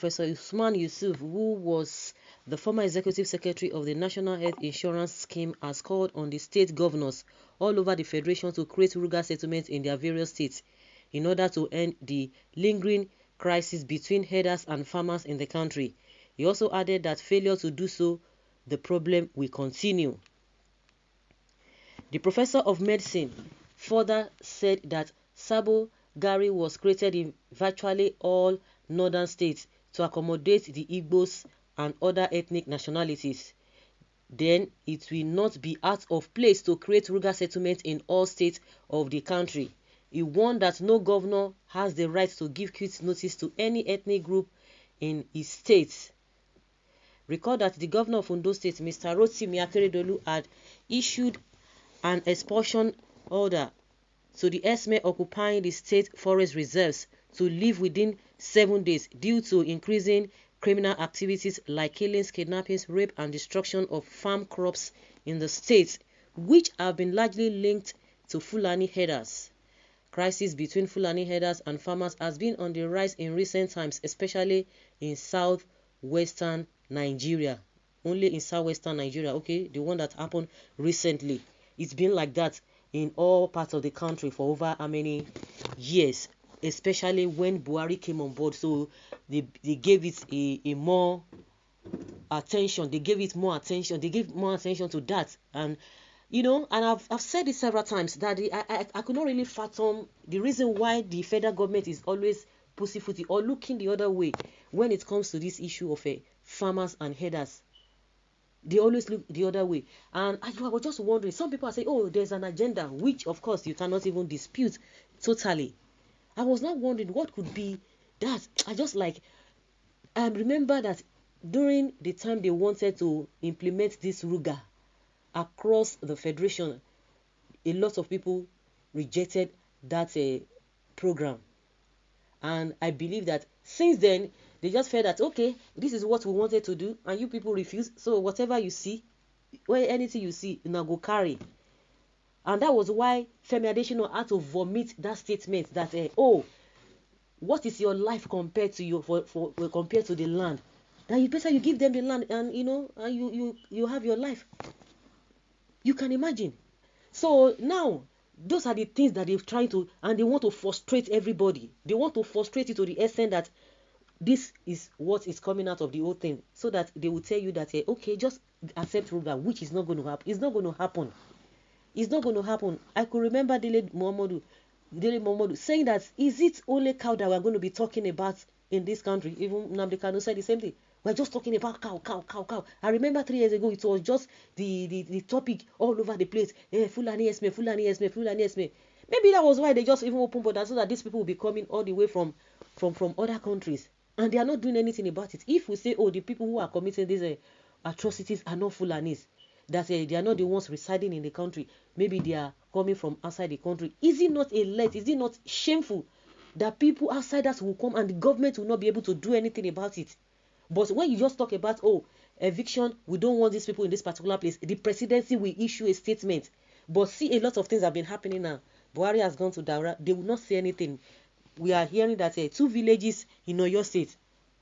Professor Usman Yusuf, who was the former executive secretary of the National Health Insurance Scheme, has called on the state governors all over the federation to create Ruga settlements in their various states in order to end the lingering crisis between herders and farmers in the country. He also added that failure to do so, the problem will continue. The professor of medicine further said that Sabo Gari was created in virtually all northern states to accommodate the Igbos and other ethnic nationalities. Then it will not be out of place to create Ruga settlements in all states of the country. He warned that no governor has the right to give quit notice to any ethnic group in his state. Recall that the governor of Ondo State, Mr. Rotimi Akeredolu, had issued an expulsion order to the herdsmen occupying the state forest reserves to leave within 7 days due to increasing criminal activities like killings, kidnappings, rape, and destruction of farm crops in the state, which have been largely linked to Fulani herders. Crisis between Fulani herders and farmers has been on the rise in recent times, especially in southwestern Nigeria. Only in southwestern Nigeria, okay, the one that happened recently. It's been like that in all parts of the country for over how many years, especially when Buhari came on board. So they gave it a more attention. They gave it more attention. They gave more attention to that. And and I've said it several times that I could not really fathom the reason why the federal government is always pussyfooty or looking the other way when it comes to this issue of farmers and herders. They always look the other way. And I was just wondering, some people are saying, oh, there's an agenda, which of course you cannot even dispute totally. I was not wondering what could be that. I remember that during the time they wanted to implement this Ruga across the federation, a lot of people rejected that program. And I believe that since then, they just felt that, okay, this is what we wanted to do, and you people refuse. So whatever you see, anything you see, now go carry. And that was why Femi Adesina had to vomit that statement that, oh, what is your life compared to compared to the land? That you better you give them the land, and and you have your life. You can imagine. So now, those are the things that they've tried to, and they want to frustrate everybody. They want to frustrate it to the extent that this is what is coming out of the whole thing, so that they will tell you that, okay, just accept Ruga, which is not going to happen. It's not going to happen. It's not going to happen. I could remember Dele Momodu saying that, is it only cow that we're going to be talking about in this country? Even Nnamdi Kanu said the same thing. We're just talking about cow. I remember 3 years ago, it was just the topic all over the place. Fulani Esme. Maybe that was why they just even opened borders, so that these people will be coming all the way from other countries. And they are not doing anything about it. If we say, oh, the people who are committing these atrocities are not Fulanis, that they are not the ones residing in the country, maybe they are coming from outside the country. Is it not is it not shameful that people outsiders will come and the government will not be able to do anything about it? But when you just talk about, oh, eviction, we don't want these people in this particular place, the presidency will issue a statement. But see, a lot of things have been happening now. Buhari has gone to Daura. They will not say anything. We are hearing that 2 villages in Oyo State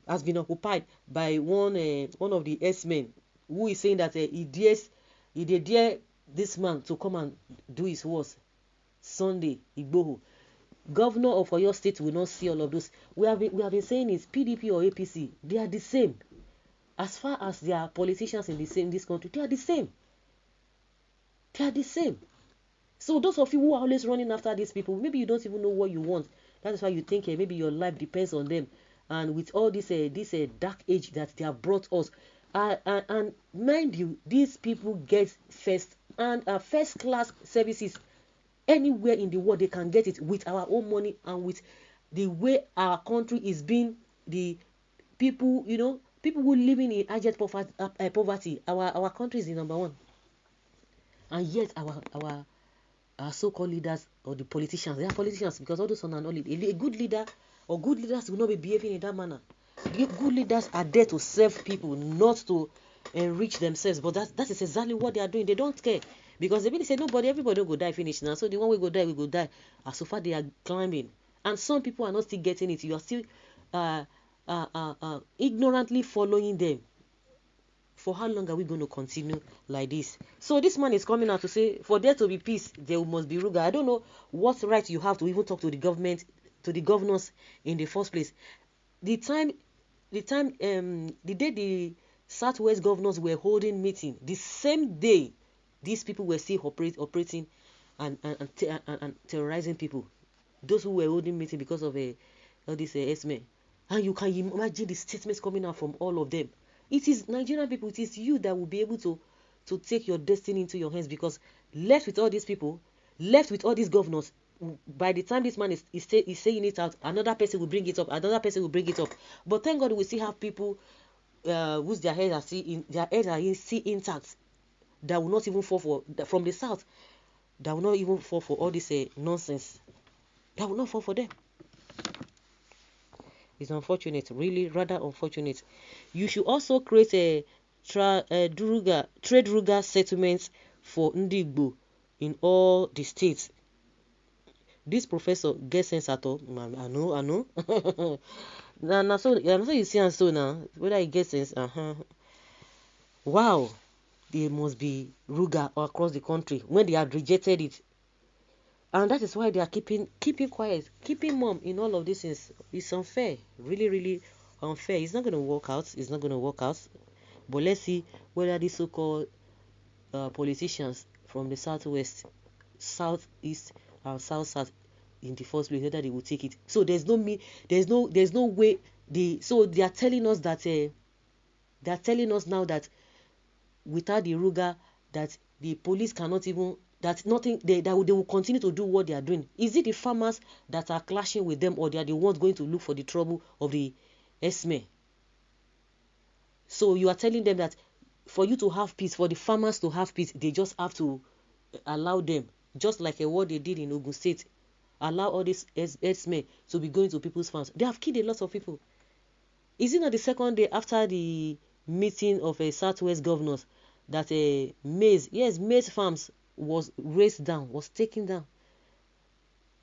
has been occupied by one of the S-men, who is saying that he dare this man to come and do his worst. Sunday Igboho, governor of Oyo State, will not see all of those. We have been saying it's PDP or APC. They are the same. As far as they are politicians in this country, they are the same. They are the same. So those of you who are always running after these people, maybe you don't even know what you want. That is why you think maybe your life depends on them. And with all this dark age that they have brought us, and mind you, these people get first class services anywhere in the world. They can get it with our own money, and with the way our country is being, the people, people who live in abject poverty. Our country is the number one, and yet our so-called leaders, or the politicians, they are politicians, because all those are not leaders. A good leader or good leaders will not be behaving in that manner. Good leaders are there to serve people, not to enrich themselves. But that is exactly what they are doing. They don't care, because they really say everybody will go die finish now. So the one will go die, we go die. So far they are climbing, and some people are not still getting it. You are still ignorantly following them. For how long are we going to continue like this? So this man is coming out to say, for there to be peace, there must be Ruga. I don't know what right you have to even talk to the government, to the governors in the first place. The day the Southwest governors were holding meeting, the same day, these people were still operating and terrorizing people. Those who were holding meeting because of all this S-men. And you can imagine the statements coming out from all of them. It is Nigerian people, it is you that will be able to take your destiny into your hands, because left with all these people, left with all these governors, by the time this man is saying it out, another person will bring it up, another person will bring it up. But thank God we still have people whose their heads are still intact, that will not even fall for, from the south, that will not even fall for all this nonsense. That will not fall for them. It's unfortunate, really rather unfortunate. You should also create a trade Ruga settlements for Ndigbo in all the states. This professor gets sense at all. I know. Now, so you see and so now, whether he gets sense, wow, there must be Ruga across the country when they have rejected it. And that is why they are keeping quiet, keeping mum in all of these things. It's unfair, really, really unfair. It's not going to work out. It's not going to work out. But let's see whether these so-called politicians from the southwest, southeast, and south in the first place, whether they will take it. So there's no way. So they are telling us that they are telling us now that without the Ruga, that the police cannot even, that nothing, they will continue to do what they are doing. Is it the farmers that are clashing with them, or they are the ones going to look for the trouble of the S-men? So you are telling them that for you to have peace, for the farmers to have peace, they just have to allow them, just like what they did in Ogun State, allow all these S-men to be going to people's farms. They have killed a lot of people. Is it not the second day after the meeting of Southwest governors that maize farms was raised down, was taken down?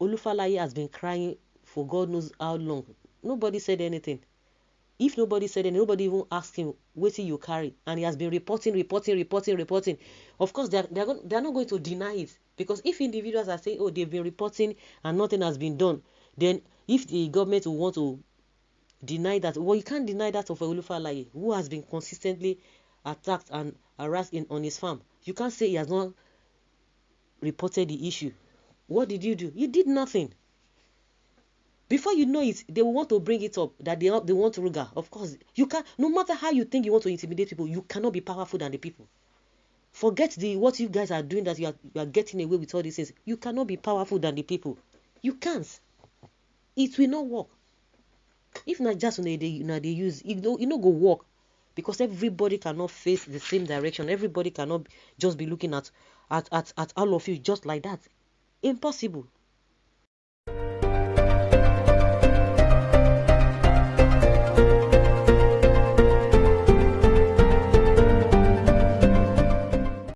Olufalaye has been crying for God knows how long. Nobody said anything. If nobody said anything, nobody even asked him, what you carry? And he has been reporting. Of course, they're not going to deny it, because if individuals are saying, oh, they've been reporting and nothing has been done, then if the government will want to deny that, well, you can't deny that of Olufalaye, who has been consistently attacked and harassed on his farm. You can't say he has not reported the issue. What did you do? You did nothing. Before you know it, they will want to bring it up that they want Ruga. Of course, you can't. No matter how you think you want to intimidate people, you cannot be powerful than the people. Forget what you guys are doing, that you are getting away with all these things. You cannot be powerful than the people. You can't. It will not work. If not just when they use, it no go work, because everybody cannot face the same direction. Everybody cannot just be looking at all of you just like that. Impossible.